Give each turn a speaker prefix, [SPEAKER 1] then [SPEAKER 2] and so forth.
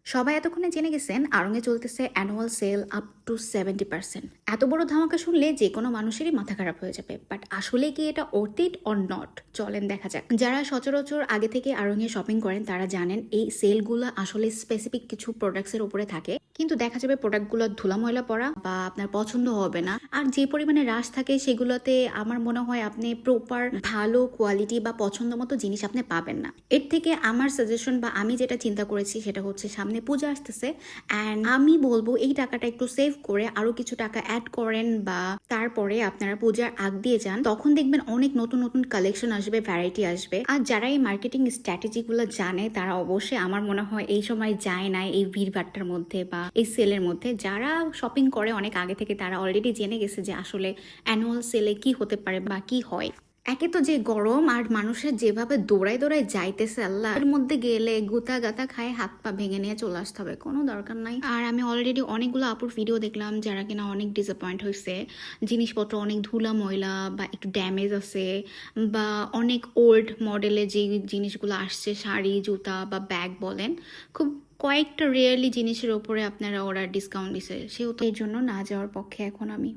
[SPEAKER 1] সবাই এতক্ষণে জেনে গেছেন আড়ংয়ে চলতেছে অ্যানুয়াল সেল আপ টু 70%। এত বড় ধামাকা শুনলে যে কোনো মানুষেরই মাথা খারাপ হয়ে যাবে, বাট আসলে কি এটা ওর্থ ইট অর নট? চলেন দেখা যাক। যারা সচরাচর আগে থেকে আড়ংয়ে শপিং করেন তারা জানেন এই সেলগুলো আসলে স্পেসিফিক কিছু প্রোডাক্টসের উপরে থাকে, কিন্তু দেখা যাবে প্রোডাক্টগুলো ধুলা ময়লা পড়া বা আপনার পছন্দ হবে না। আর যে পরিমাণে রাশ থাকে সেগুলোতে আমার মনে হয় আপনি প্রপার ভালো কোয়ালিটি বা পছন্দ মতো জিনিস আপনি পাবেন না। এর থেকে আমার সাজেশন বা আমি যেটা চিন্তা করেছি সেটা হচ্ছে, সামনে পূজা আসতেছে অ্যান্ড আমি বলবো এই টাকাটা একটু সেভ করে আরো কিছু টাকা অ্যাড করেন, বা তারপরে আপনারা পূজার আগ দিয়ে যান। তখন দেখবেন অনেক নতুন নতুন কালেকশন আসবে, ভ্যারাইটি আসবে। আর যারা এই মার্কেটিং স্ট্র্যাটেজি গুলো জানে তারা অবশ্যই আমার মনে হয় এই সময় যায় না এই ভিড়ভাট্টার মধ্যে বা এই সেলের মধ্যে। যারা শপিং করে অনেক আগে থেকে তারা অলরেডি জেনে গেছে যে আসলে অ্যানুয়াল সেলে কি হতে পারে বা কি হয়। একে তো যে গরম, আর মানুষের যেভাবে দৌড়ায় দৌড়ায় যাইতেছে, আল্লাহ, এর মধ্যে গেলে গুতা গাতা খায় হাত পা ভেঙে নিয়ে চলে আসতে হবে, কোনো দরকার নাই। আর আমি অলরেডি অনেকগুলো আপুর ভিডিও দেখলাম যারা কিনা অনেক ডিসঅ্যাপয়েন্ট হয়েছে। জিনিসপত্র অনেক ধুলা ময়লা বা একটু ড্যামেজ আছে, বা অনেক ওল্ড মডেলের যে জিনিসগুলো আসছে, শাড়ি জুতা বা ব্যাগ বলেন, খুব কয়েকটা রিয়েলি জিনিসের ওপরে আপনারা ওরা ডিসকাউন্ট দিছে, সেহেতু এই জন্য না যাওয়ার পক্ষে এখন আমি।